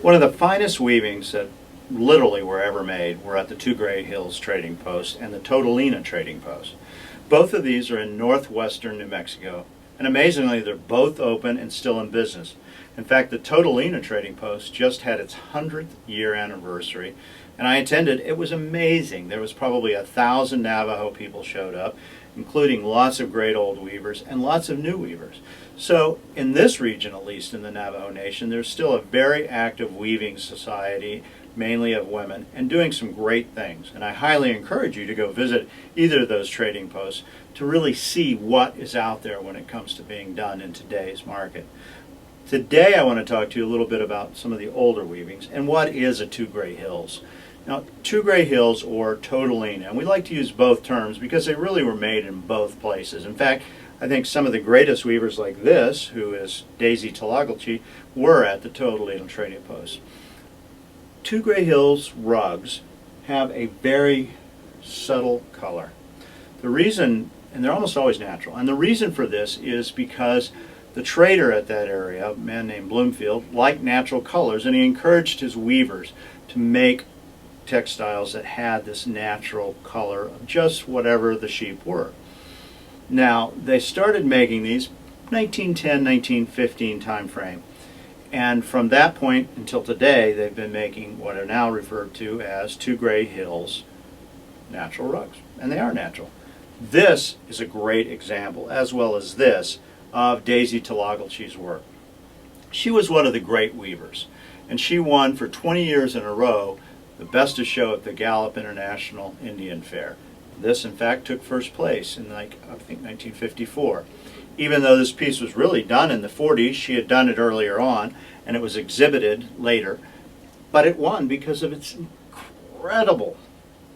One of the finest weavings that literally were ever made were at the two Grey Hills trading posts and the Taugelchee trading post. Both of these are in northwestern New Mexico, and amazingly they're both open and still in business. In fact, the Taugelchee trading post just had its 100th year anniversary, and I attended. It was amazing. There was probably 1,000 Navajo people showed up, including lots of great old weavers and lots of new weavers. So in this region, at least in the Navajo Nation, there's still a very active weaving society, mainly of women, and doing some great things. And I highly encourage you to go visit either of those trading posts to really see what is out there when it comes to being done in today's market. Today I want to talk to you a little bit about some of the older weavings and what is a two Grey Hills. Now, two Grey Hills or Taugelchee, and we like to use both terms because they really were made in both places. In fact, I think some of the greatest weavers like this, who is Daisy Taugelchee, were at the Taugelchee trading post. Two Grey Hills rugs have a very subtle color. The reason, and they're almost always natural, and the reason for this is because the trader at that area, a man named Bloomfield, liked natural colors, and he encouraged his weavers to make textiles that had this natural color of just whatever the sheep were. Now, they started making these 1910, 1915 time frame, and from that point until today, they've been making what are now referred to as two Grey Hills natural rugs, and they are natural. This is a great example, as well as this, of Daisy Taugelchee's work. She was one of the great weavers, and she won for 20 years in a row the Best of Show at the Gallup International Indian Fair. This, in fact, took first place in, I think, 1954. Even though this piece was really done in the 40s, she had done it earlier on, and it was exhibited later. But it won because of its incredible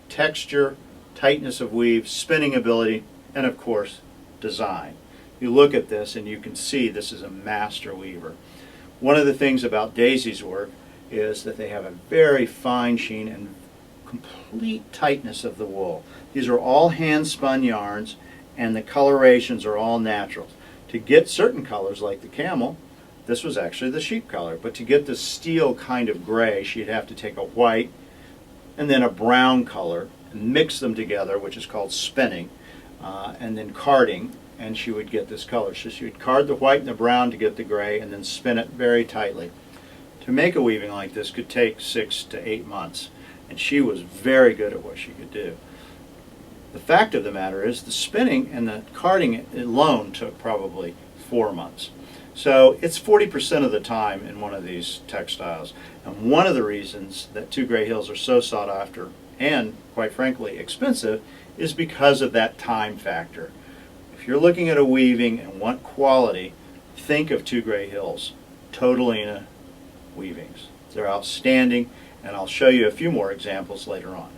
texture, tightness of weave, spinning ability, and of course, design. You look at this and you can see this is a master weaver. One of the things about Daisy's work is that they have a very fine sheen and complete tightness of the wool. These are all hand-spun yarns, and the colorations are all natural. To get certain colors like the camel, this was actually the sheep color, but to get the steel kind of gray, she'd have to take a white and then a brown color and mix them together, which is called spinning, and then carding, and she would get this color. So she would card the white and the brown to get the gray and then spin it very tightly. To make a weaving like this could take 6 to 8 months, and she was very good at what she could do. The fact of the matter is the spinning and the carding alone took probably 4 months. So it's 40% of the time in one of these textiles. And one of the reasons that two Grey Hills are so sought after and, quite frankly, expensive is because of that time factor. If you're looking at a weaving and want quality, think of two Grey Hills, Taugelchee weavings. They're outstanding, and I'll show you a few more examples later on.